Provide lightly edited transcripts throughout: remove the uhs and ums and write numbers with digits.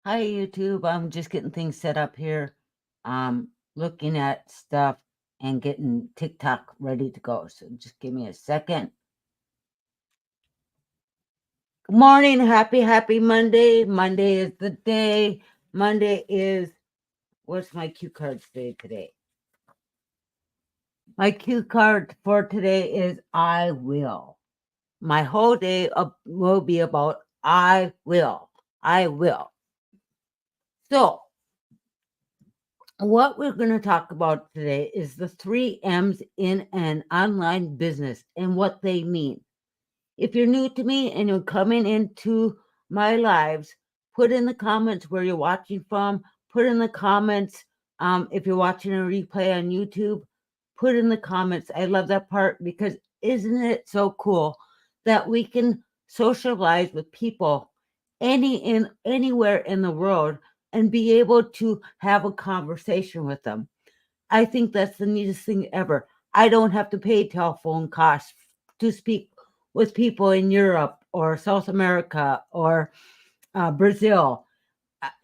Hi, YouTube. I'm just getting things set up here. Looking at stuff and getting TikTok ready to go. So just give me a second. Good morning. Happy Monday. Monday is the day. Monday is, what's my cue card today? My cue card for today is I will. My whole day will be about I will. I will. So, what we're going to talk about today is the 3 M's in an online business and what they mean. If you're new to me and you're coming into my lives, put in the comments where you're watching from. Put in the comments if you're watching a replay on YouTube. Put in the comments. I love that part because isn't it so cool that we can socialize with people anywhere in the world and be able to have a conversation with them. I think that's the neatest thing ever. I don't have to pay telephone costs to speak with people in Europe or South America or Brazil.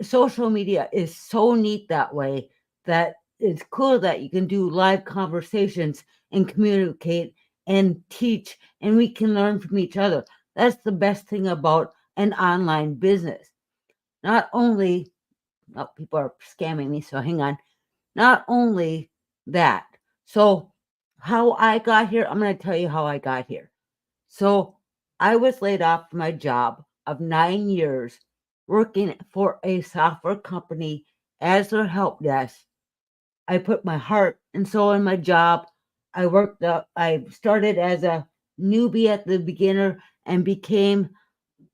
Social media is so neat that way that it's cool that you can do live conversations and communicate and teach, and we can learn from each other. That's the best thing about an online business. Not only, oh, people are scamming me, so hang on. Not only that, so how I got here, I'm going to tell you how I got here. So I was laid off from my job of 9 years working for a software company as their help desk. I put my heart and soul in my job. I started as a newbie at the beginner and became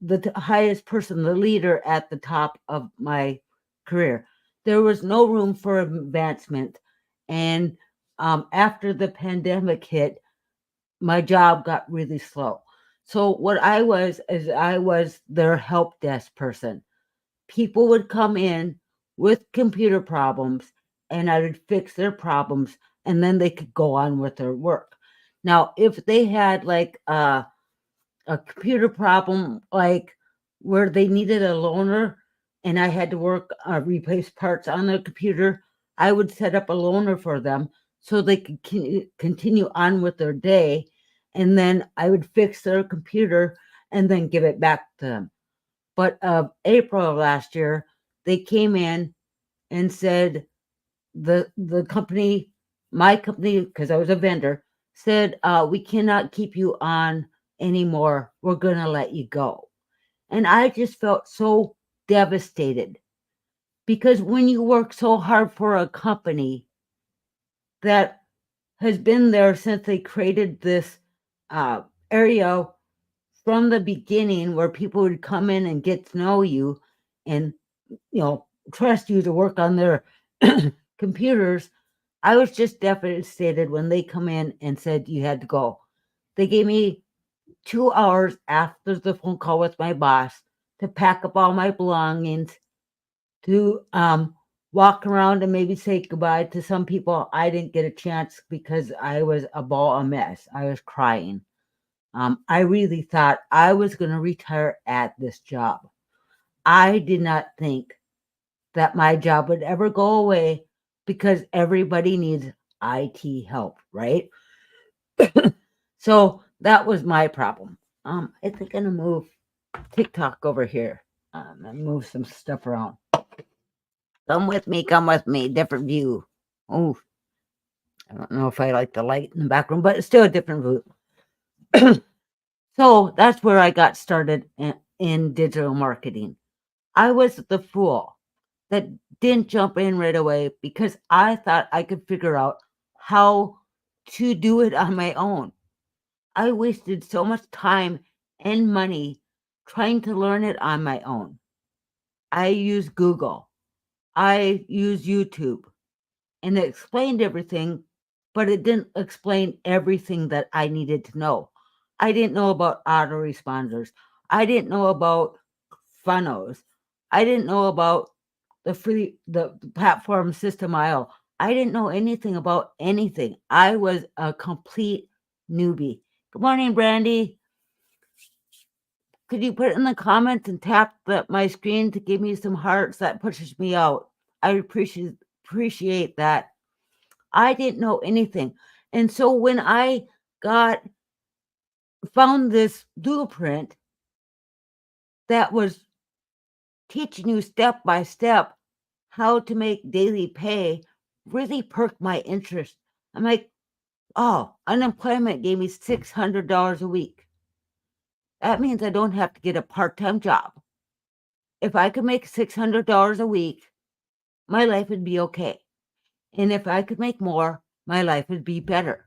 the highest person, the leader at the top of my career. There was no room for advancement. And after the pandemic hit, my job got really slow. So what I was is I was their help desk person. People would come in with computer problems and I would fix their problems and then they could go on with their work. Now, if they had like a computer problem, like where they needed a loaner and I had to work, replace parts on their computer, I would set up a loaner for them so they could continue on with their day. And then I would fix their computer and then give it back to them. But April of last year, they came in and said the company, my company, because I was a vendor, said we cannot keep you on anymore. We're gonna let you go. And I just felt so devastated because when you work so hard for a company that has been there since they created this area from the beginning where people would come in and get to know you and trust you to work on their computers. I was just devastated when they come in and said you had to go. They gave me 2 hours after the phone call with my boss to pack up all my belongings, to walk around and maybe say goodbye to some people. I didn't get a chance because I was a ball of mess. I was crying. I really thought I was going to retire at this job. I did not think that my job would ever go away because everybody needs IT help, right? So that was my problem. I think I'm gonna move TikTok over here and move some stuff around. Come with me. Different view. Oh, I don't know if I like the light in the background, but it's still a different view. So that's where I got started in digital marketing. I was the fool that didn't jump in right away because I thought I could figure out how to do it on my own. I wasted so much time and money trying to learn it on my own. I use Google. I use YouTube. And it explained everything, but it didn't explain everything that I needed to know. I didn't know about autoresponders. I didn't know about funnels. I didn't know about the platform system IO. I didn't know anything about anything. I was a complete newbie. Good morning, Brandy. Could you put it in the comments and tap my screen to give me some hearts? That pushes me out. I appreciate that. I didn't know anything. And so when I found this blueprint that was teaching you step by step how to make daily pay, really perked my interest. I'm like, oh, unemployment gave me $600 a week. That means I don't have to get a part-time job. If I could make $600 a week, my life would be okay. And if I could make more, my life would be better.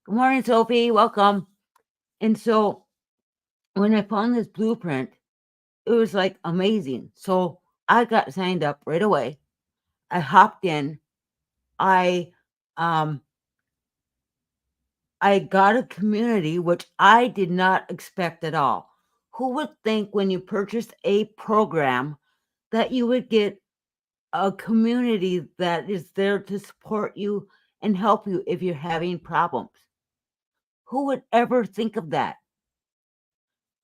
Good morning, Sophie. Welcome. And so when I found this blueprint, it was like amazing. So I got signed up right away. I hopped in. I got a community, which I did not expect at all. Who would think when you purchase a program that you would get a community that is there to support you and help you if you're having problems? Who would ever think of that?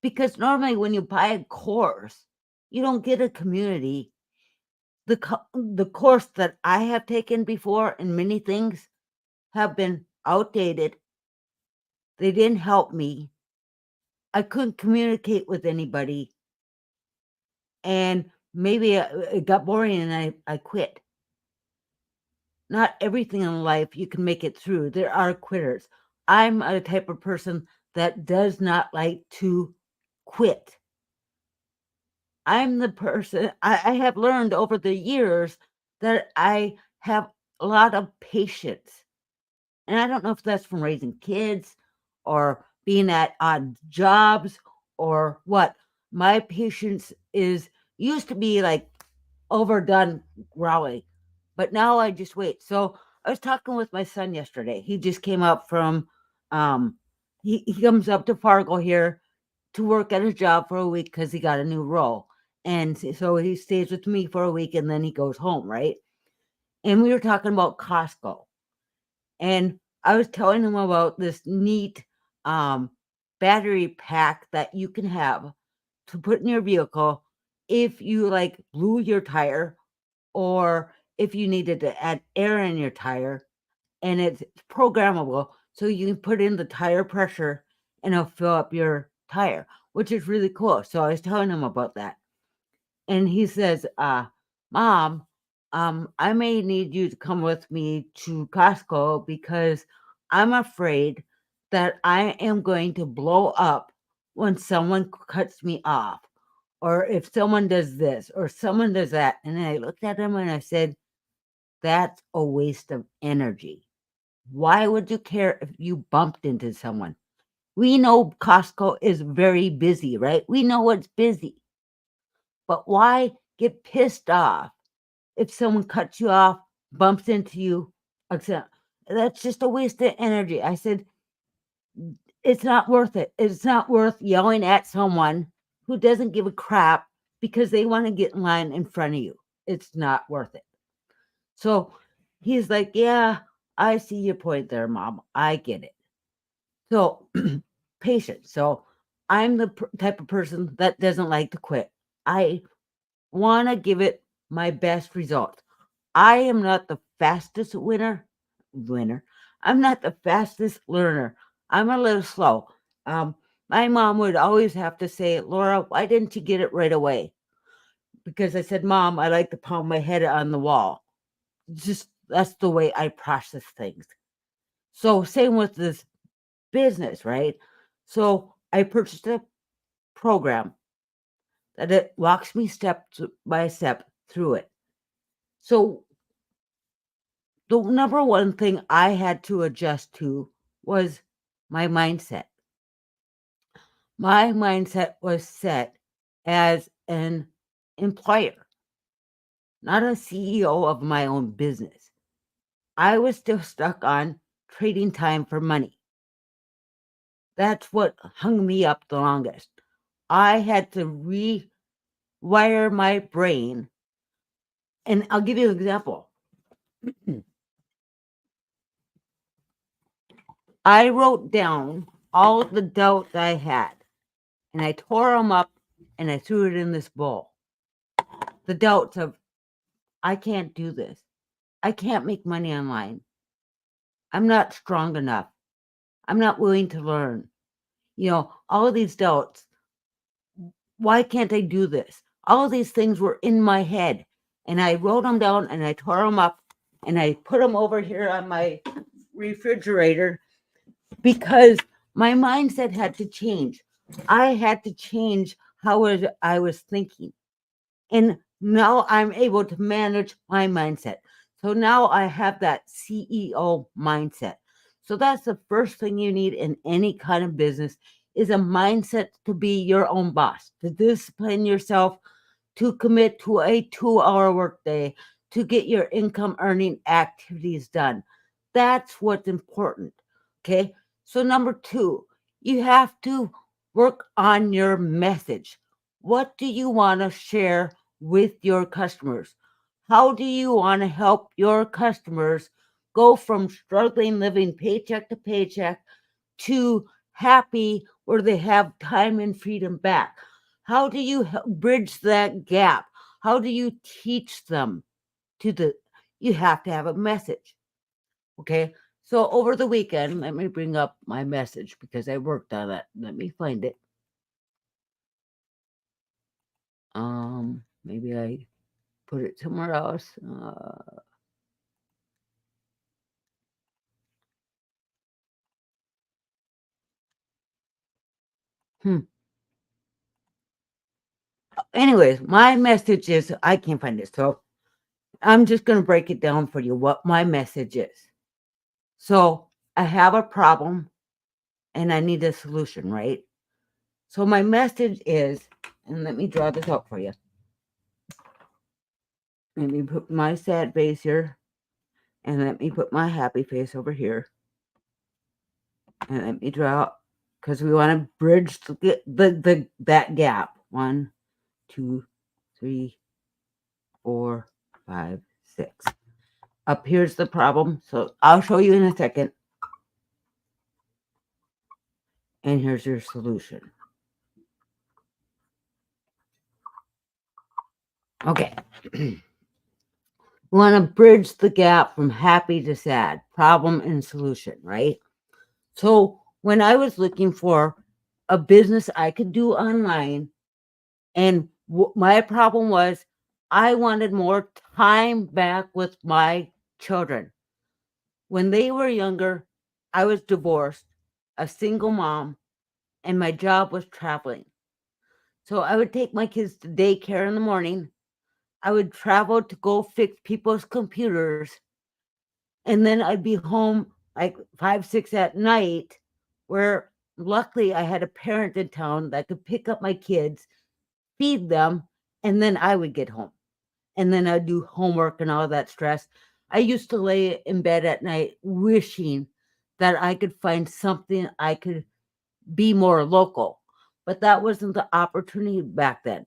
Because normally when you buy a course, you don't get a community. The course that I have taken before and many things have been outdated. They didn't help me. I couldn't communicate with anybody. And maybe it got boring and I quit. Not everything in life you can make it through. There are quitters. I'm a type of person that does not like to quit. I'm the person, I have learned over the years that I have a lot of patience. And I don't know if that's from raising kids or being at odd jobs or what. My patience used to be like overdone growling, but now I just wait. So I was talking with my son yesterday. He just came up from, he comes up to Fargo here to work at his job for a week because he got a new role. And so he stays with me for a week and then he goes home, right? And we were talking about Costco. And I was telling him about this neat battery pack that you can have to put in your vehicle if you like blew your tire or if you needed to add air in your tire, and it's programmable. So you can put in the tire pressure and it'll fill up your tire, which is really cool. So I was telling him about that. And he says, Mom, I may need you to come with me to Costco because I'm afraid that I am going to blow up when someone cuts me off, or if someone does this, or someone does that. And I looked at him and I said, that's a waste of energy. Why would you care if you bumped into someone? We know Costco is very busy, right? We know it's busy. But why get pissed off if someone cuts you off, bumps into you? That's just a waste of energy. I said, it's not worth it. It's not worth yelling at someone who doesn't give a crap because they want to get in line in front of you. It's not worth it. So he's like, yeah, I see your point there, Mom. I get it. So patience. So I'm the type of person that doesn't like to quit. I want to give it my best result. I am not the fastest winner. I'm not the fastest learner. I'm a little slow. My mom would always have to say, Laura, why didn't you get it right away? Because I said, Mom, I like to pound my head on the wall. Just that's the way I process things. So same with this business, right? So I purchased a program that it walks me step by step through it. So the number one thing I had to adjust to was my mindset. My mindset was set as an employer, not a CEO of my own business. I was still stuck on trading time for money. That's what hung me up the longest. I had to rewire my brain. And I'll give you an example. I wrote down all the doubts I had. and I tore them up and I threw it in this bowl. The doubts of, I can't do this. I can't make money online. I'm not strong enough. I'm not willing to learn. All of these doubts. Why can't I do this? All of these things were in my head, and I wrote them down and I tore them up and I put them over here on my refrigerator because my mindset had to change. I had to change how I was thinking. And now I'm able to manage my mindset. So now I have that CEO mindset. So that's the first thing you need in any kind of business is a mindset to be your own boss, to discipline yourself, to commit to a 2-hour workday, to get your income earning activities done. That's what's important. Okay. So number 2, you have to work on your message. What do you want to share with your customers? How do you want to help your customers go from struggling living paycheck to paycheck to happy where they have time and freedom back? How do you bridge that gap? How do you teach them you have to have a message. Okay. So over the weekend, let me bring up my message because I worked on it. Let me find it. Maybe I put it somewhere else. Anyways, my message is I can't find it. So I'm just going to break it down for you what my message is. So I have a problem and I need a solution, right? So my message is, and let me draw this out for you. Let me put my sad face here, and let me put my happy face over here, and let me draw, because we want to bridge that gap. 1, 2, 3, 4, 5, 6. Up here's the problem. So I'll show you in a second. And here's your solution. Okay. We want to bridge the gap from happy to sad, problem and solution, right? So when I was looking for a business I could do online, and my problem was I wanted more time back with my children. When they were younger, I was divorced, a single mom, and my job was traveling. So I would take my kids to daycare in the morning. I would travel to go fix people's computers. And then I'd be home like 5, 6 at night, where luckily I had a parent in town that could pick up my kids, feed them, and then I would get home. And then I'd do homework and all that stress. I used to lay in bed at night wishing that I could find something I could be more local. But that wasn't the opportunity back then.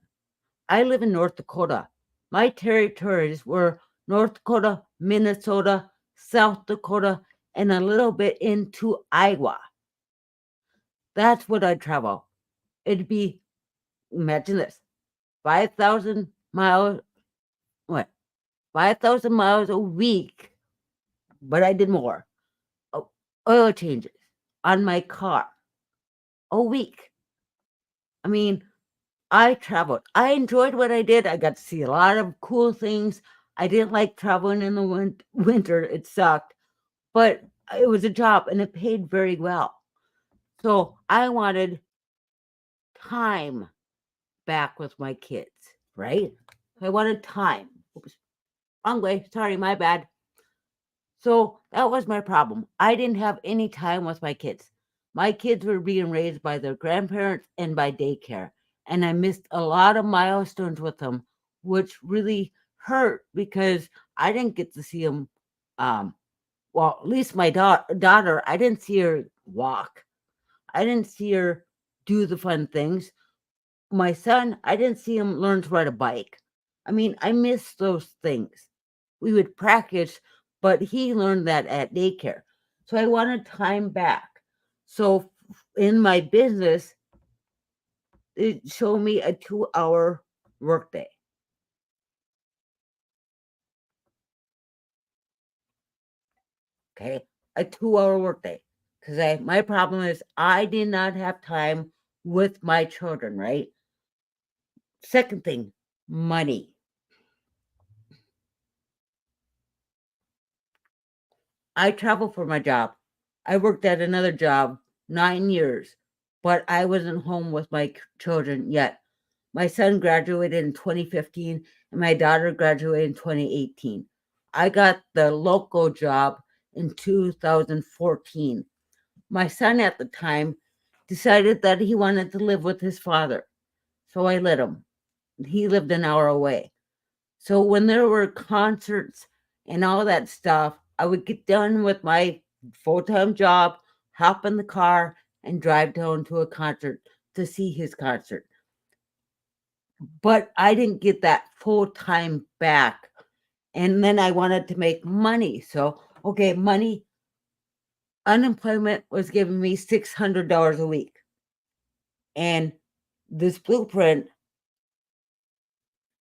I live in North Dakota. My territories were North Dakota, Minnesota, South Dakota, and a little bit into Iowa. That's what I'd travel. It'd be, imagine this, 5,000 miles, what? 5,000 miles a week, but I did more. Oil changes on my car a week. I mean, I traveled. I enjoyed what I did. I got to see a lot of cool things. I didn't like traveling in the winter. It sucked, but it was a job and it paid very well. So I wanted time back with my kids, right? I wanted time. Oops, wrong way. Sorry, my bad. So that was my problem. I didn't have any time with my kids. My kids were being raised by their grandparents and by daycare. And I missed a lot of milestones with them, which really hurt because I didn't get to see them. Well, at least my daughter, I didn't see her walk. I didn't see her do the fun things. My son, I didn't see him learn to ride a bike. I mean, I miss those things. We would practice, but he learned that at daycare. So I wanted time back. So in my business, it showed me a 2-hour workday. Okay, a 2-hour workday. Because my problem is I did not have time with my children, right? Second thing, money. I travel for my job. I worked at another job 9 years, but I wasn't home with my children yet. My son graduated in 2015 and my daughter graduated in 2018. I got the local job in 2014. My son at the time decided that he wanted to live with his father, so I let him. He lived an hour away. So when there were concerts and all that stuff, I would get done with my full-time job, hop in the car, and drive down to a concert to see his concert. But I didn't get that full time back. And then I wanted to make money. So, okay, money, unemployment was giving me $600 a week. And this blueprint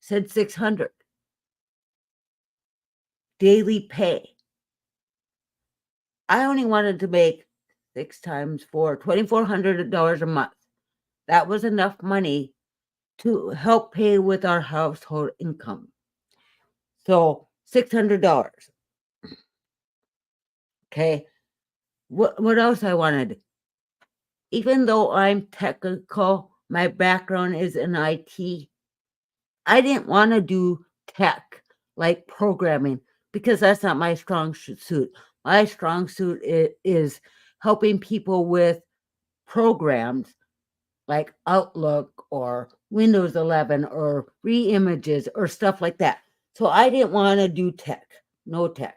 said 600 daily pay. I only wanted to make 6 times 4, $2,400 a month. That was enough money to help pay with our household income. So $600. Okay. What else I wanted? Even though I'm technical, my background is in IT. I didn't want to do tech like programming because that's not my strong suit. My strong suit is helping people with programs like Outlook or Windows 11 or reimages or stuff like that. So I didn't want to do tech, no tech.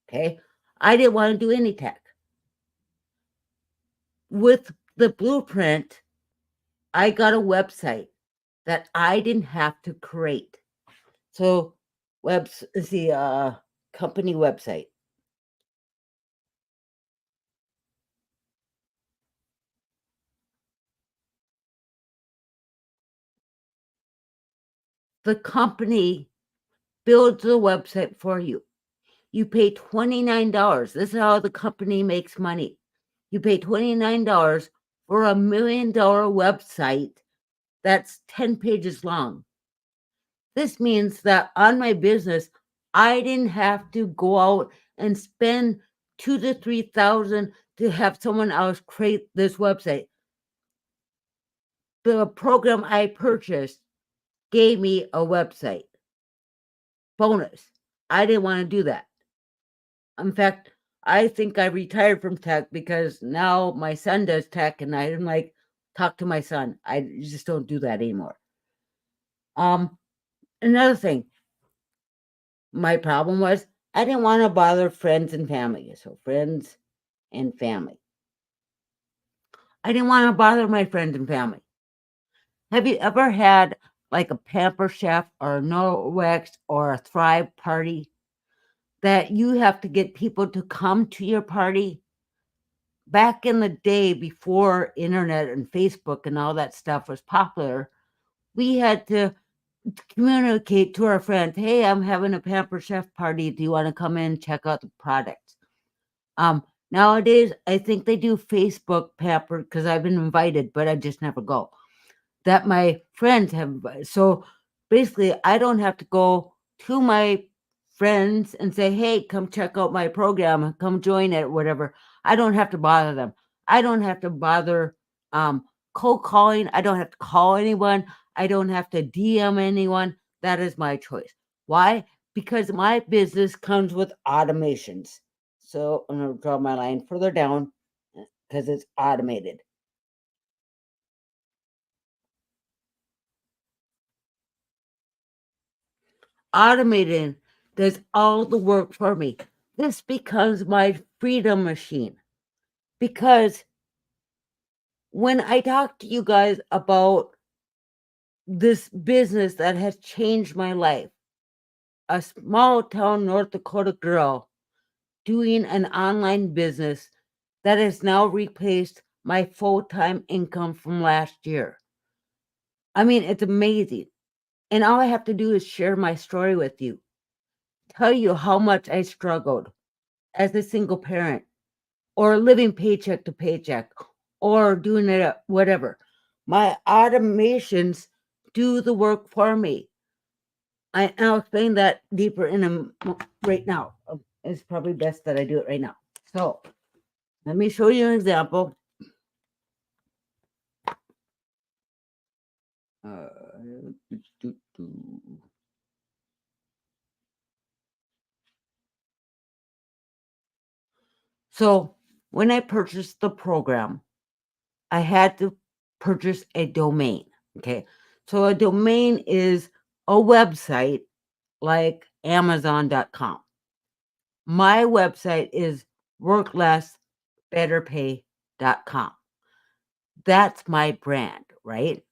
Okay. I didn't want to do any tech. With the blueprint, I got a website that I didn't have to create. So the company website. The company builds the website for you. You pay $29. This is how the company makes money. You pay $29 for $1 million website that's 10 pages long. This means that on my business, I didn't have to go out and spend 2 to 3,000 to have someone else create this website. The program I purchased gave me a website. Bonus. I didn't want to do that. In fact, I think I retired from tech because now my son does tech and I didn't like talk to my son. I just don't do that anymore. Another thing, my problem was I didn't want to bother friends and family. So friends and family. I didn't want to bother my friends and family. Have you ever had like a Pamper Chef or a Norwex or a Thrive party that you have to get people to come to your party? Back in the day before internet and Facebook and all that stuff was popular, we had to communicate to our friends, hey, I'm having a Pamper Chef party. Do you want to come in and check out the products? Nowadays, I think they do Facebook Pamper because I've been invited, but I just never go. That my friends have. So basically, I don't have to go to my friends and say, hey, come check out my program, come join it, or whatever. I don't have to bother them. I don't have to bother cold calling. I don't have to call anyone. I don't have to DM anyone. That is my choice. Why? Because my business comes with automations. So I'm going to draw my line further down because it's automated. Automated does all the work for me. This becomes my freedom machine. Because when I talk to you guys about this business that has changed my life, a small town North Dakota girl doing an online business that has now replaced my full-time income from last year. I mean, it's amazing. And all I have to do is share my story with you, tell you how much I struggled as a single parent or living paycheck to paycheck or doing it at whatever. My automations do the work for me. I'll explain that deeper right now. It's probably best that I do it right now. So let me show you an example. Do, do. So when I purchased the program, I had to purchase a domain. Okay. So a domain is a website like Amazon.com. My website is worklessbetterpay.com. That's my brand, right?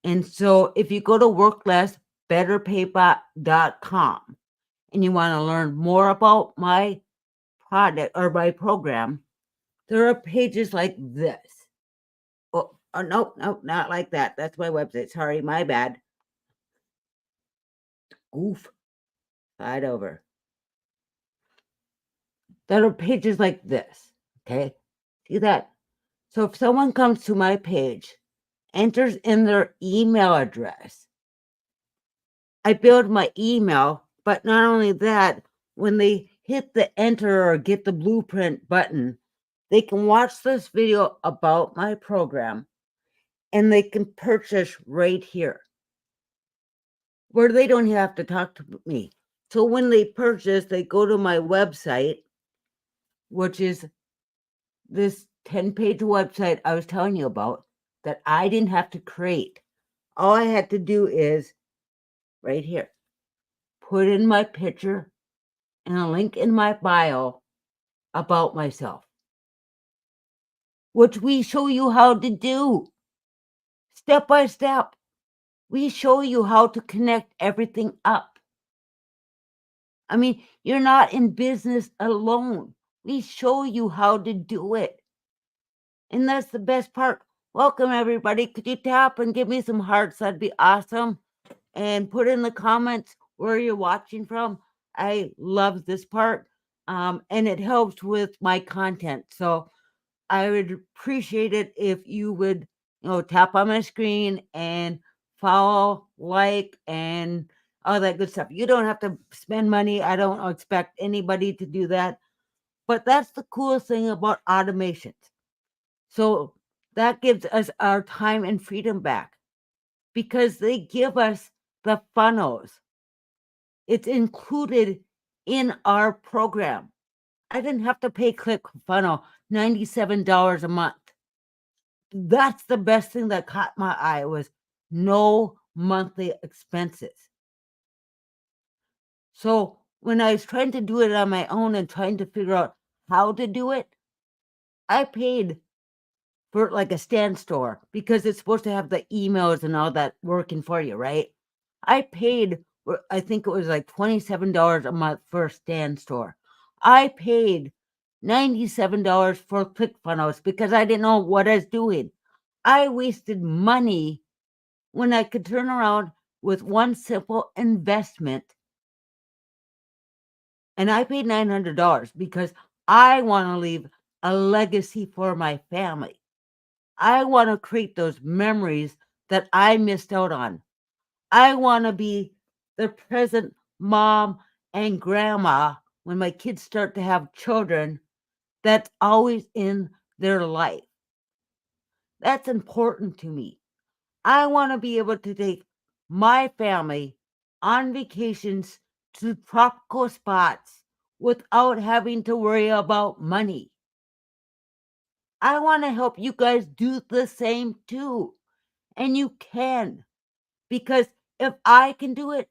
And so if you go to worklessbetterpay.com and you want to learn more about my product or my program, there are pages like this. Oh, no, not like that. That's my website. Sorry, my bad. Oof. Slide over. There are pages like this. Okay. See that? So if someone comes to my page, enters in their email address, I build my email, but not only that, when they hit the enter or get the blueprint button, they can watch this video about my program and they can purchase right here where they don't have to talk to me. So when they purchase, they go to my website, which is this 10-page website I was telling you about that I didn't have to create. All I had to do is right here, put in my picture and a link in my bio about myself, which we show you how to do step by step. We show you how to connect everything up. I mean, you're not in business alone. We show you how to do it. And that's the best part. Welcome, everybody. Could you tap and give me some hearts? That'd be awesome. And put in the comments where you're watching from. I love this part. And it helps with my content. So I would appreciate it if you would, tap on my screen and follow, like, and all that good stuff. You don't have to spend money. I don't expect anybody to do that. But that's the coolest thing about automations. So that gives us our time and freedom back because they give us the funnels. It's included in our program. I didn't have to pay ClickFunnels $97 a month. That's the best thing that caught my eye was no monthly expenses. So when I was trying to do it on my own and trying to figure out how to do it, I paid for like a stand store because it's supposed to have the emails and all that working for you, right? I paid, I think it was like $27 a month for a stand store. I paid $97 for ClickFunnels because I didn't know what I was doing. I wasted money when I could turn around with one simple investment. And I paid $900 because I want to leave a legacy for my family. I want to create those memories that I missed out on. I want to be the present mom and grandma when my kids start to have children that's always in their life. That's important to me. I want to be able to take my family on vacations to tropical spots without having to worry about money. I want to help you guys do the same too. And you can. Because if I can do it,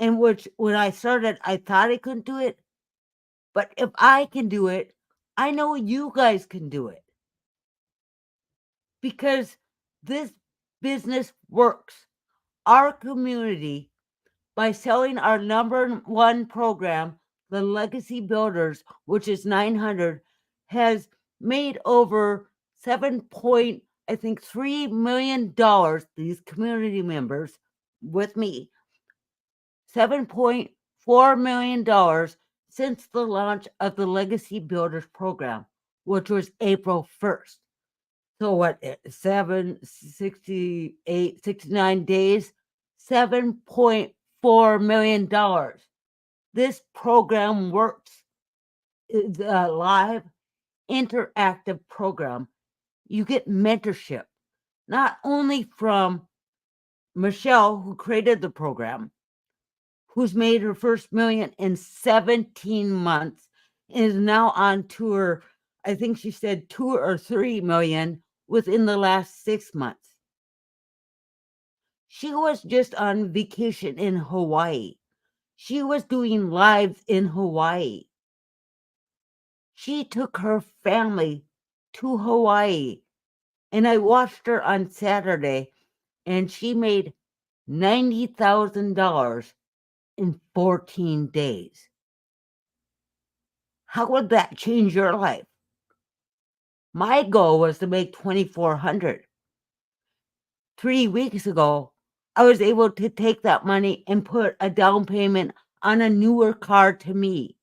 and which when I started, I thought I couldn't do it. But if I can do it, I know you guys can do it. Because this business works. Our community, by selling our number one program, the Legacy Builders, which is 900, has made over $7.3 million, these community members with me, $7.4 million since the launch of the Legacy Builders program, which was April 1st. So what, 69 days, $7.4 million. This program works. It's a live, interactive program. You get mentorship, not only from Michelle, who created the program, who's made her first million in 17 months, and is now on tour. I think she said 2 or 3 million within the last 6 months. She was just on vacation in Hawaii. She was doing lives in Hawaii. She took her family to Hawaii, and I watched her on Saturday, and she made $90,000 in 14 days. How would that change your life? My goal was to make $2,400. 3 weeks ago, I was able to take that money and put a down payment on a newer car to me.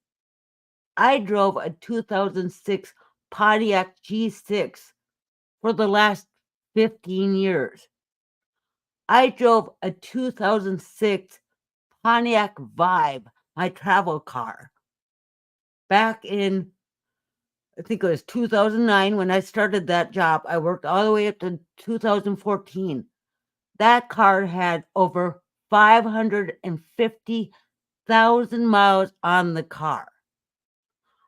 I drove a 2006 Pontiac G6 for the last 15 years. I drove a 2006 Pontiac Vibe, my travel car. Back in, I think it was 2009 when I started that job. I worked all the way up to 2014. That car had over 550,000 miles on the car.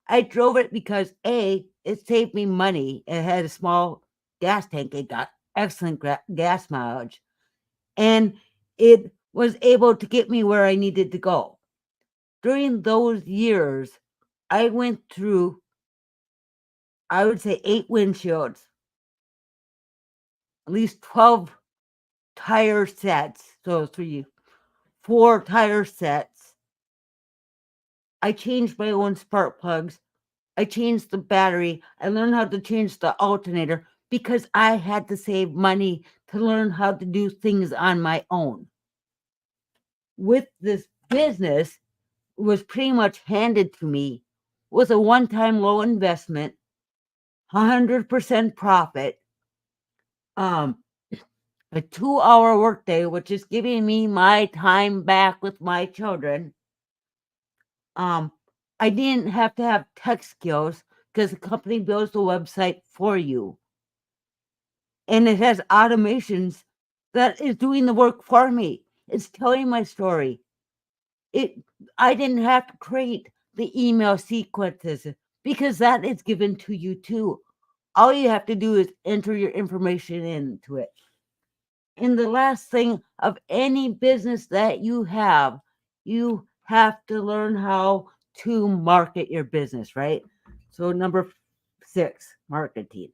I drove it because A, it saved me money. It had a small gas tank. It got excellent gas mileage. And it was able to get me where I needed to go. During those years, I went through, I would say, 8 windshields, at least 12 tire sets. So 4 tire sets. I changed my own spark plugs. I changed the battery. I learned how to change the alternator because I had to save money to learn how to do things on my own. With this business, it was pretty much handed to me with a one-time low investment, 100% profit, a 2-hour workday, which is giving me my time back with my children. I didn't have to have tech skills because the company builds the website for you. And it has automations that is doing the work for me. It's telling my story. I didn't have to create the email sequences because that is given to you too. All you have to do is enter your information into it. And the last thing of any business that you have to learn how to market your business, right? So number 6, marketing.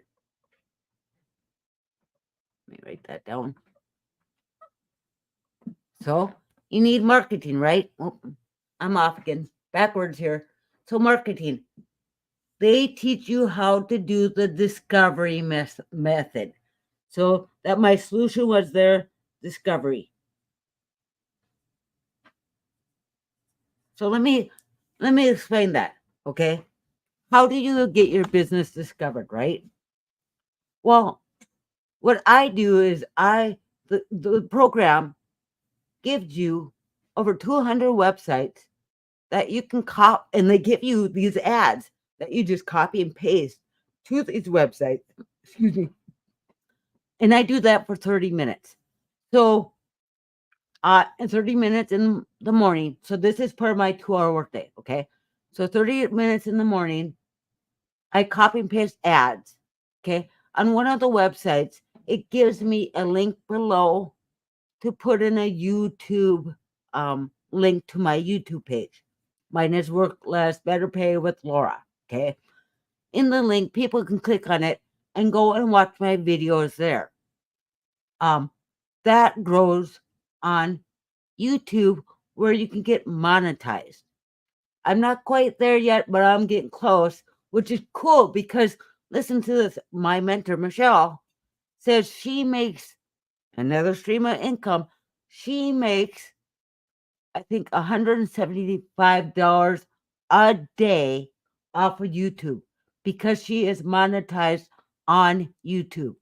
Let me write that down. So you need marketing, right? Oh, I'm off again, backwards here. So marketing. They teach you how to do the discovery method. So that my solution was their discovery. So let me explain that, okay? How do you get your business discovered, right? Well, what I do is the program gives you over 200 websites that you can copy, and they give you these ads that you just copy and paste to these websites. Excuse me. And I do that for 30 minutes. So 30 minutes in the morning. So this is part of my 2-hour workday, okay? So 30 minutes in the morning, I copy and paste ads, okay? On one of the websites, it gives me a link below to put in a YouTube link to my YouTube page. Mine is Work Less, Better Pay with Laura, okay? In the link, people can click on it and go and watch my videos there. That grows on YouTube where you can get monetized. I'm not quite there yet, but I'm getting close, which is cool because Listen to this. My mentor, Michelle, says she makes another stream of income. She makes, I think, $175 a day off of YouTube because she is monetized on YouTube.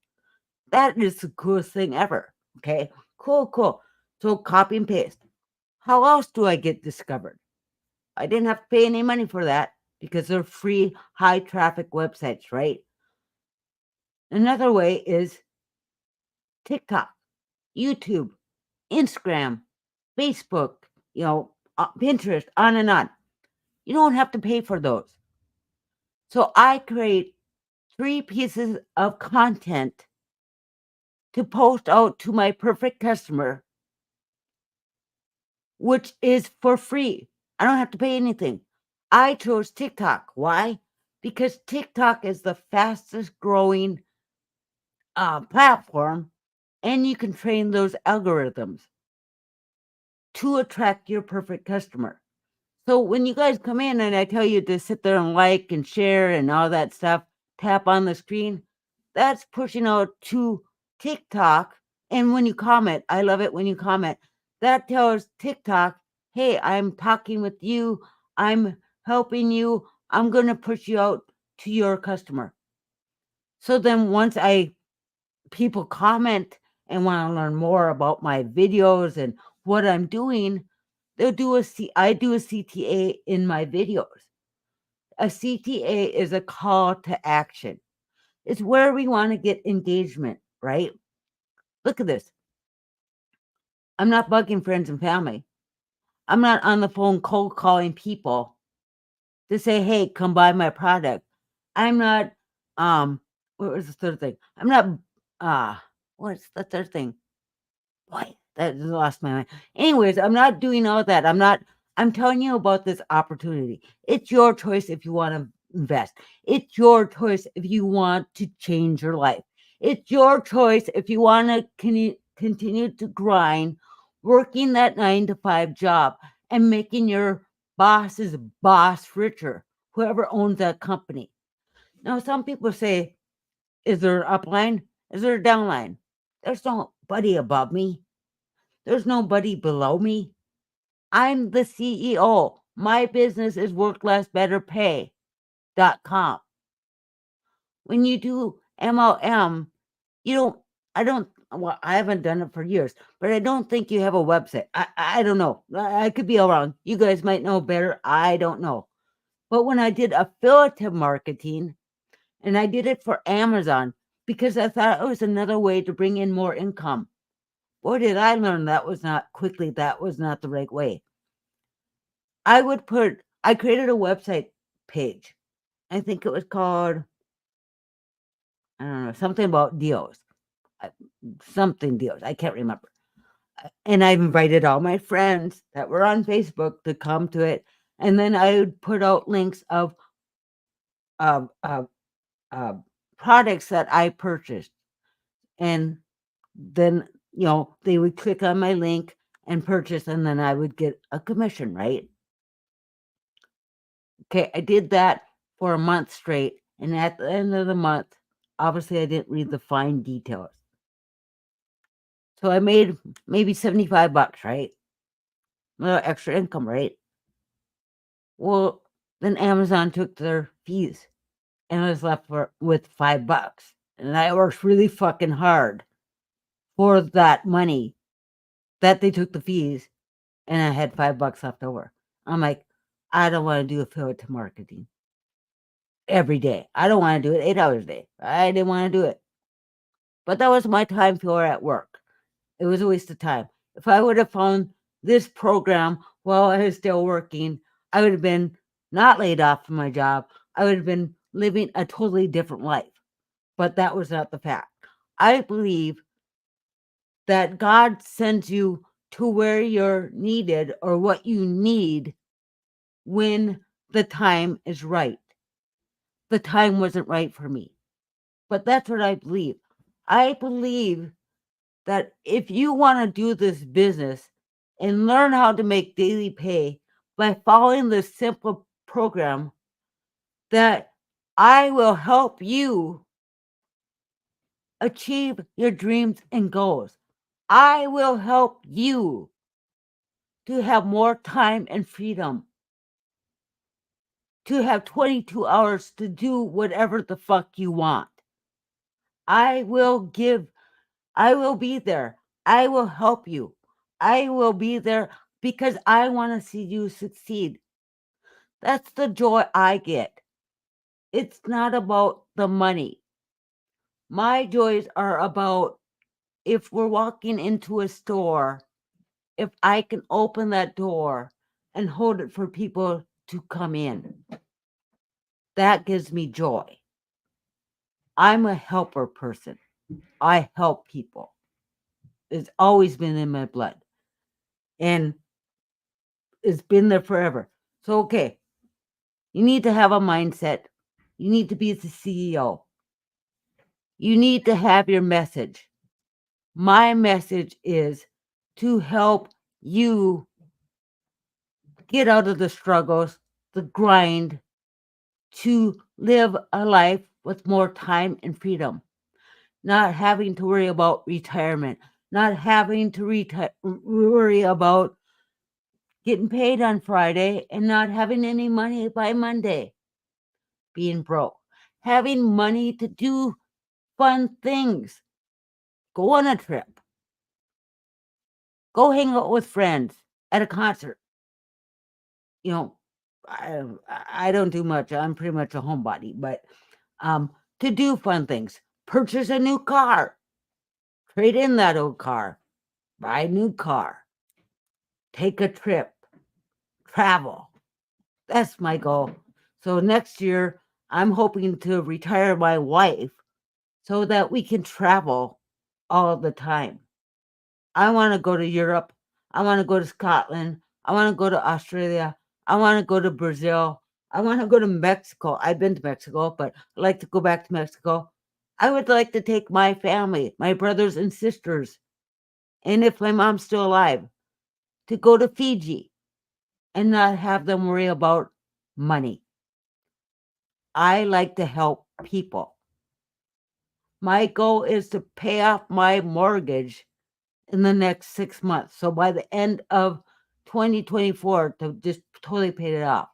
That is the coolest thing ever. Okay, cool. So copy and paste. How else do I get discovered? I didn't have to pay any money for that because they're free, high traffic websites, right? Another way is TikTok, YouTube, Instagram, Facebook, Pinterest, on and on. You don't have to pay for those. So I create 3 pieces of content to post out to my perfect customer, which is for free. I don't have to pay anything. I chose TikTok. Why? Because TikTok is the fastest growing platform, and you can train those algorithms to attract your perfect customer. So when you guys come in and I tell you to sit there and like and share and all that stuff, tap on the screen, that's pushing out to TikTok. And when you comment, I love it when you comment, that tells TikTok, hey, I'm talking with you, I'm helping you, I'm going to push you out to your customer. So then once people comment and want to learn more about my videos and what I'm doing, I do a CTA in my videos. A CTA is a call to action. It's where we want to get engagement, right? Look at this. I'm not bugging friends and family. I'm not on the phone cold calling people to say, hey, come buy my product. I'm not, what was the third thing? I'm not, what's the third thing? Boy, that lost my mind. Anyways, I'm not doing all that. I'm telling you about this opportunity. It's your choice if you want to invest. It's your choice if you want to change your life. It's your choice if you want to continue to grind, working that 9 to 5 job and making your boss's boss richer, whoever owns that company. Now, some people say, is there an upline? Is there a downline? There's nobody above me. There's nobody below me. I'm the CEO. My business is worklessbetterpay.com. When you do MLM, I haven't done it for years, but I don't think you have a website. I don't know. I could be all wrong. You guys might know better. I don't know. But when I did affiliate marketing, and I did it for Amazon because I thought it was another way to bring in more income. Boy, did I learn that was not the right way. I created a website page. I think it was called, I don't know, something about deals. Something deals. I can't remember. And I invited all my friends that were on Facebook to come to it. And then I would put out links of uh, uh, uh, products that I purchased. And then, they would click on my link and purchase, and then I would get a commission, right? Okay, I did that for a month straight. And at the end of the month, obviously I didn't read the fine details. So I made maybe $75, right? A little extra income, right? Well, then Amazon took their fees and I was left with $5. And I worked really fucking hard for that money that they took the fees, and I had $5 left over. I'm like, I don't want to do affiliate marketing every day. I don't want to do it 8 hours a day. I didn't want to do it. But that was my time filler at work. It was a waste of time. If I would have found this program while I was still working, I would have been not laid off from my job. I would have been living a totally different life. But that was not the fact. I believe that God sends you to where you're needed or what you need when the time is right. The time wasn't right for me. But that's what I believe. I believe that if you want to do this business and learn how to make daily pay by following this simple program, that I will help you achieve your dreams and goals. I will help you to have more time and freedom, to have 22 hours to do whatever the fuck you want. I will be there. I will help you. I will be there because I want to see you succeed. That's the joy I get. It's not about the money. My joys are about if we're walking into a store, if I can open that door and hold it for people to come in. That gives me joy. I'm a helper person. I help people. It's always been in my blood. And it's been there forever. So, okay, you need to have a mindset. You need to be the CEO. You need to have your message. My message is to help you get out of the struggles, the grind, to live a life with more time and freedom, not having to worry about retirement, not having to worry about getting paid on Friday and not having any money by Monday, being broke, having money to do fun things, go on a trip, go hang out with friends at a concert. You know, I don't do much. I'm pretty much a homebody, but to do fun things, purchase a new car, trade in that old car, buy a new car, take a trip, travel. That's my goal. So next year, I'm hoping to retire my wife so that we can travel all the time. I want to go to Europe. I want to go to Scotland. I want to go to Australia. I want to go to Brazil. I want to go to Mexico. I've been to Mexico, but I'd like to go back to Mexico. I would like to take my family, my brothers and sisters, and if my mom's still alive, to go to Fiji and not have them worry about money. I like to help people. My goal is to pay off my mortgage in the next 6 months. So by the end of 2024, to just totally pay it off.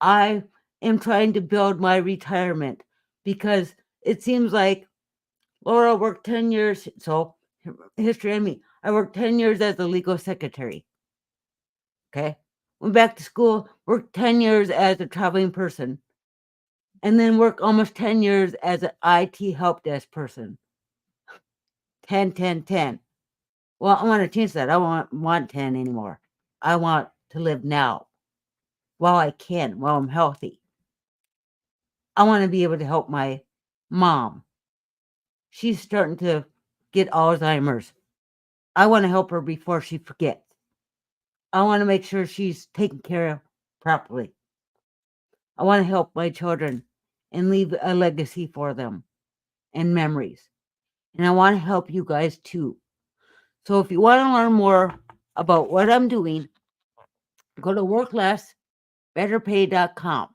I am trying to build my retirement because it seems like Laura worked 10 years. So history on me. I worked 10 years as a legal secretary. Okay. Went back to school, worked 10 years as a traveling person, and then worked almost 10 years as an IT help desk person. 10, 10, 10. Well, I want to change that. I don't want 10 anymore. I want to live now while I can, while I'm healthy. I want to be able to help my mom. She's starting to get Alzheimer's. I want to help her before she forgets. I want to make sure she's taken care of properly. I want to help my children and leave a legacy for them and memories. And I want to help you guys too. So if you want to learn more about what I'm doing, go to worklessbetterpay.com.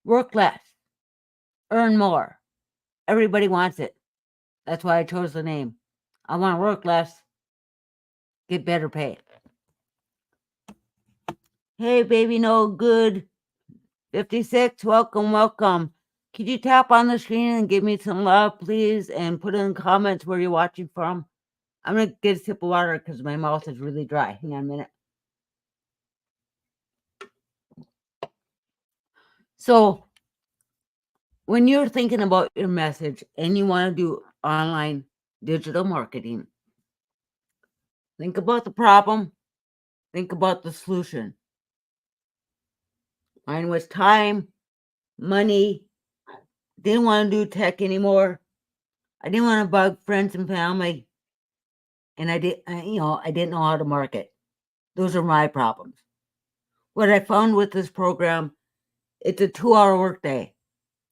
Work less, earn more. Everybody wants it. That's why I chose the name. I want to work less, get better pay. Hey, baby, no good. 56, welcome, welcome. Could you tap on the screen and give me some love, please? And put in comments where you're watching from. I'm going to get a sip of water because my mouth is really dry. Hang on a minute. So, when you're thinking about your message and you want to do online digital marketing, think about the problem, think about the solution. Mine was time, money, didn't want to do tech anymore. I didn't want to bug friends and family. And I didn't know how to market. Those are my problems. What I found with this program, it's a 2-hour workday.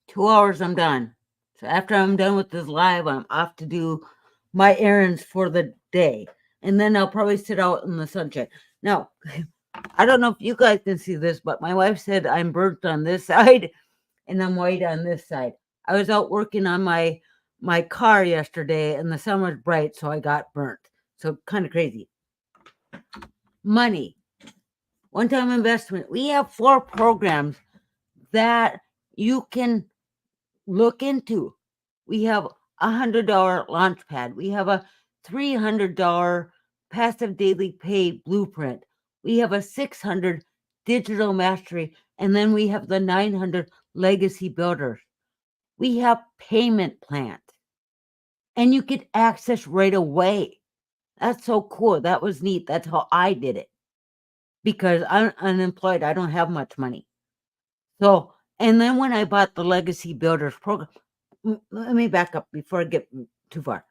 2 hours, I'm done. So after I'm done with this live, I'm off to do my errands for the day. And then I'll probably sit out in the sunshine. Now, I don't know if you guys can see this, but my wife said I'm burnt on this side. and I'm white on this side. I was out working on my car yesterday, and the sun was bright, so I got burnt. So kind of crazy. Money, one-time investment. We have 4 programs that you can look into. We have a $100 launch pad. We have a $300 passive daily pay blueprint. We have a $600 digital mastery, and then we have the $900 legacy builders. We have payment plans, and you get access right away. That's so cool. That was neat. That's how I did it, because I'm unemployed. I don't have much money. So, and then when I bought the legacy builders program, let me back up before I get too far.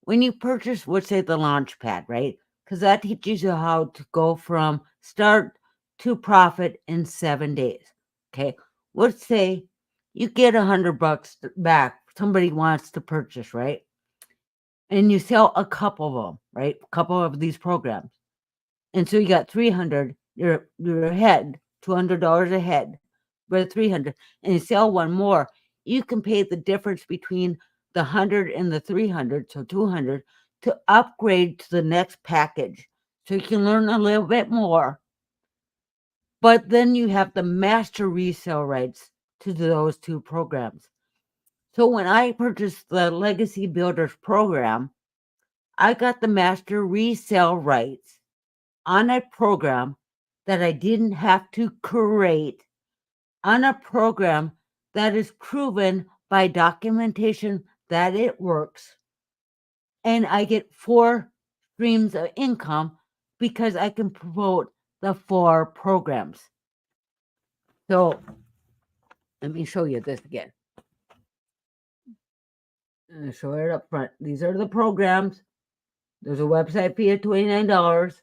When you purchase, let's say, the launch pad, right? Because that teaches you how to go from start to profit in 7 days. Okay. Let's say you get $100 back. Somebody wants to purchase, right? And you sell a couple of them, right? A couple of these programs. And so you got 300, you're ahead, $200 ahead for 300, and you sell one more, you can pay the difference between the 100 and the 300, so 200, to upgrade to the next package. So you can learn a little bit more. But then you have the master resale rights to those 2 programs. So when I purchased the Legacy Builders program, I got the master resale rights on a program that I didn't have to create, on a program that is proven by documentation that it works. And I get 4 streams of income because I can promote the 4 programs. So let me show you this again. I'm show it up front. These are the programs. There's a website fee of $29.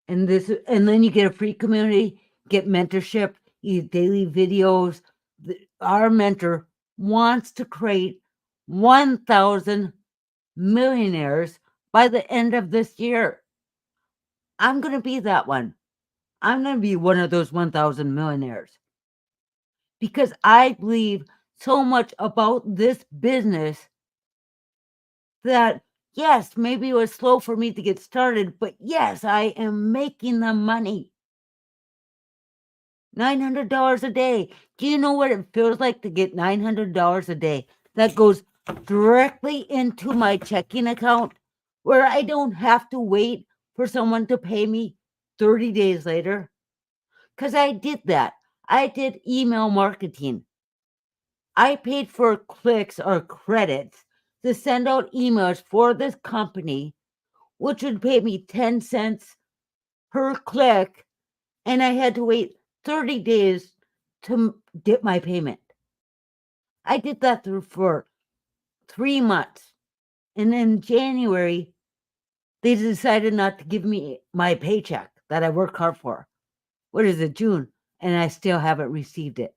And then you get a free community, get mentorship, you get daily videos. Our mentor wants to create 1,000 millionaires by the end of this year. I'm going to be that one. I'm going to be one of those 1,000 millionaires, because I believe so much about this business that, yes, maybe it was slow for me to get started, but yes, I am making the money. $900 a day. Do you know what it feels like to get $900 a day? That goes directly into my checking account, where I don't have to wait for someone to pay me 30 days later. Because I did that. I did email marketing. I paid for clicks or credits to send out emails for this company, which would pay me 10 cents per click, and I had to wait 30 days to get my payment. I did that for 3 months. And in January, they decided not to give me my paycheck that I worked hard for. What is it, June? And I still haven't received it.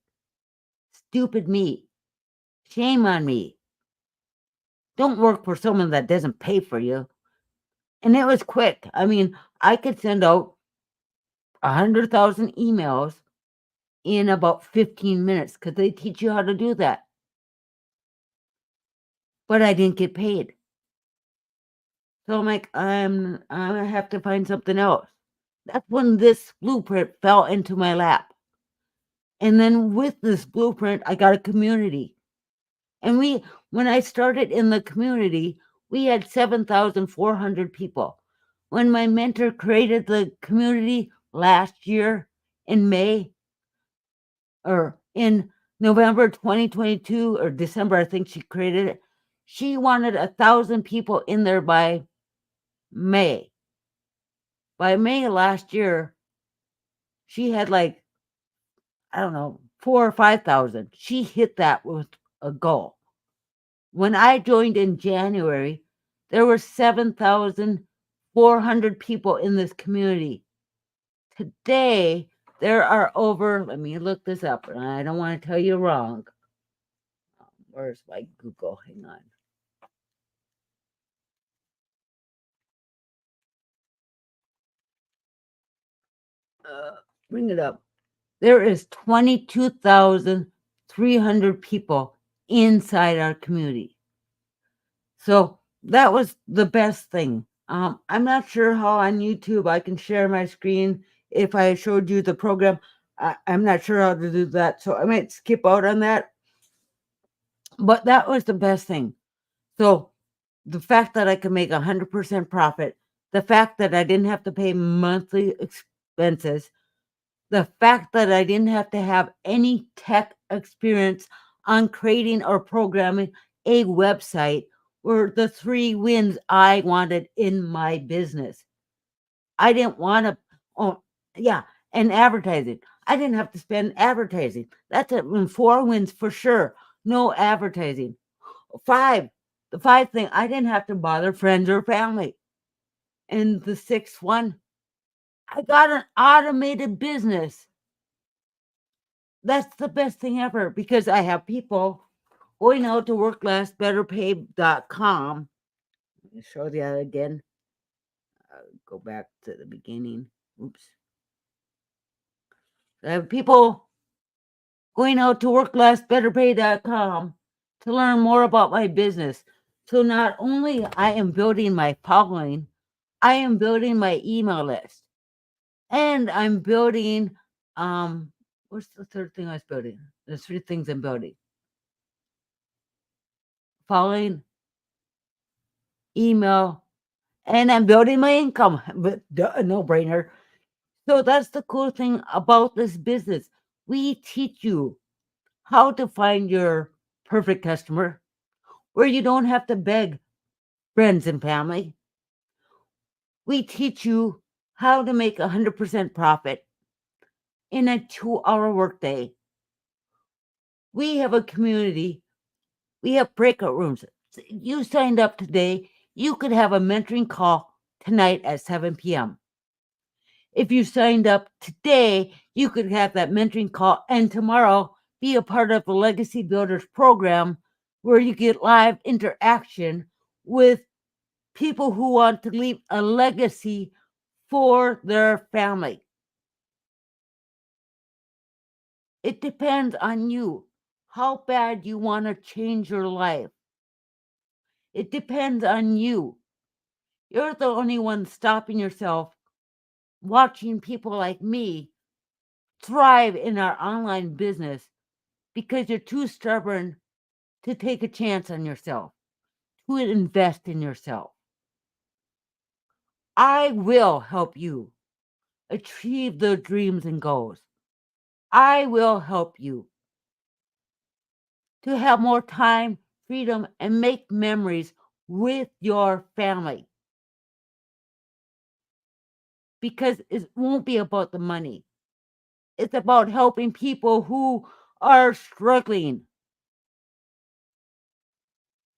Stupid me. Shame on me. Don't work for someone that doesn't pay for you. And it was quick. I mean, I could send out 100,000 emails in about 15 minutes because they teach you how to do that. But I didn't get paid. So I'm like, I have to find something else. That's when this blueprint fell into my lap. And then with this blueprint, I got a community. And when I started in the community, we had 7,400 people. When my mentor created the community last year in May, or in November 2022 or December, I think she created it, she wanted 1,000 people in there by May. By May last year, she had like, I don't know, 4,000 or 5,000. She hit that with a goal. When I joined in January, there were 7,400 people in this community. Today, there are over, let me look this up, and I don't want to tell you wrong. Where's my Google? Hang on. Bring it up. There is 22,300 people inside our community. So that was the best thing. I'm not sure how on YouTube I can share my screen if I showed you the program. I'm not sure how to do that, so I might skip out on that. But that was the best thing. So the fact that I could make 100% profit, the fact that I didn't have to pay monthly expenses, the fact that I didn't have to have any tech experience on creating or programming a website were the three wins I wanted in my business. I didn't want to, oh, yeah, and advertising. I didn't have to spend advertising. That's four wins for sure. No advertising. Five, the five thing, I didn't have to bother friends or family. And the sixth one, I got an automated business. That's the best thing ever because I have people going out to worklessbetterpay.com. Let me show you that again. Go back to the beginning. Oops. I have people going out to worklessbetterpay.com to learn more about my business. So not only I am building my following, I am building my email list. And I'm building what's the third thing I was building? There's three things I'm building. Following, email, and I'm building my income. But no brainer. So that's the cool thing about this business. We teach you how to find your perfect customer where you don't have to beg friends and family. We teach you how to make 100% profit in a 2-hour workday. We have a community. We have breakout rooms. You signed up today. You could have a mentoring call tonight at 7 p.m. If you signed up today, you could have that mentoring call and tomorrow be a part of the Legacy Builders program where you get live interaction with people who want to leave a legacy for their family. It depends on you how bad you want to change your life. It depends on you. You're the only one stopping yourself watching people like me thrive in our online business because you're too stubborn to take a chance on yourself, to invest in yourself. I will help you achieve the dreams and goals. I will help you to have more time, freedom, and make memories with your family. Because it won't be about the money. It's about helping people who are struggling.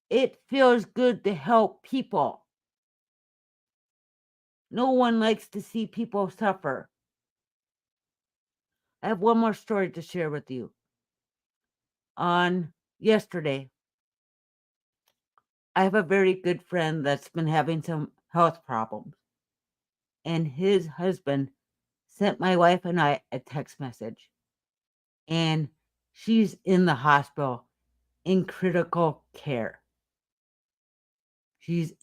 It feels good to help people. No one likes to see people suffer. I have one more story to share with you. On yesterday, I have a very good friend that's been having some health problems. And his husband sent my wife and I a text message. And she's in the hospital in critical care. She's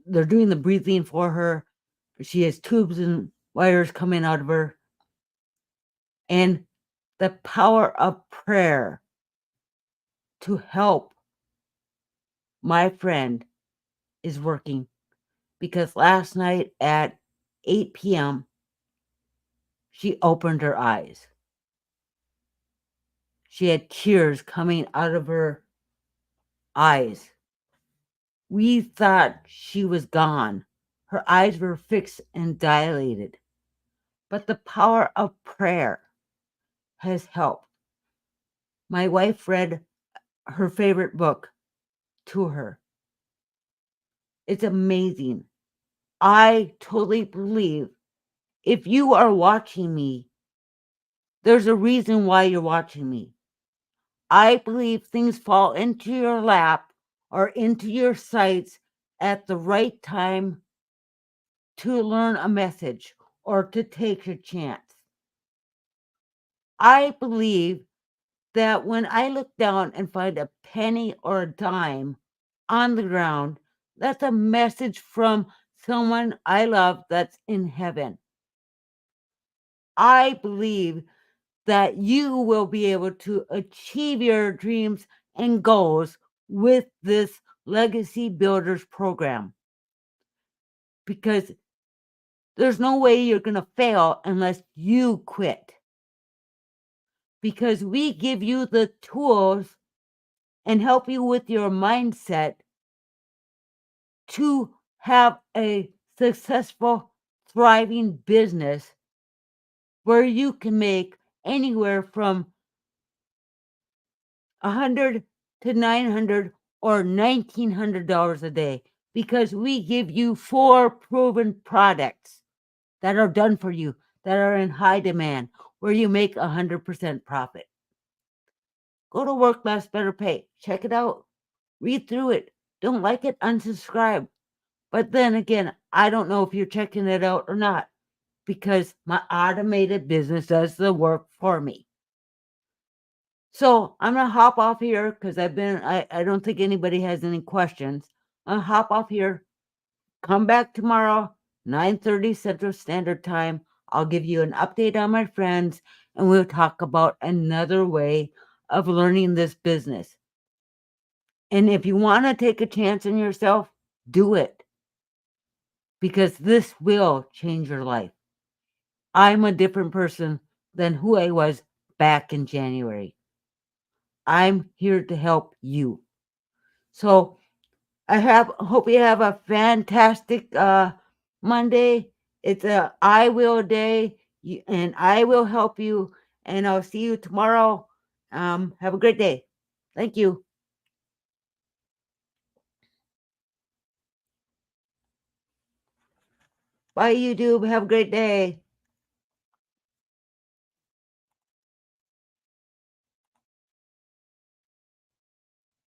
they're doing the breathing for her. She has tubes and wires coming out of her. And the power of prayer to help my friend is working because last night at 8 p.m., she opened her eyes. She had tears coming out of her eyes. We thought she was gone. Her eyes were fixed and dilated. But the power of prayer has helped. My wife read her favorite book to her. It's amazing. I totally believe if you are watching me, there's a reason why you're watching me. I believe things fall into your lap or into your sights at the right time to learn a message or to take a chance. I believe that when I look down and find a penny or a dime on the ground, that's a message from someone I love that's in heaven. I believe that you will be able to achieve your dreams and goals with this Legacy Builders program, because there's no way you're going to fail unless you quit. Because we give you the tools and help you with your mindset to have a successful, thriving business where you can make anywhere from 100 to 900 or $1,900 a day, because we give you 4 proven products that are done for you, that are in high demand, where you make 100% profit. Go to Work Less Better Pay. Check it out. Read through it. Don't like it, unsubscribe. But then again, I don't know if you're checking it out or not, because my automated business does the work for me. So I'm gonna hop off here because I don't think anybody has any questions. I'll hop off here. Come back tomorrow, 9:30 Central Standard Time. I'll give you an update on my friends, and we'll talk about another way of learning this business. And if you want to take a chance on yourself, do it, because this will change your life. I'm a different person than who I was back in January. I'm here to help you. So hope you have a fantastic Monday. It's a I will day, and I will help you. And I'll see you tomorrow. Have a great day. Thank you. Bye, YouTube. Have a great day.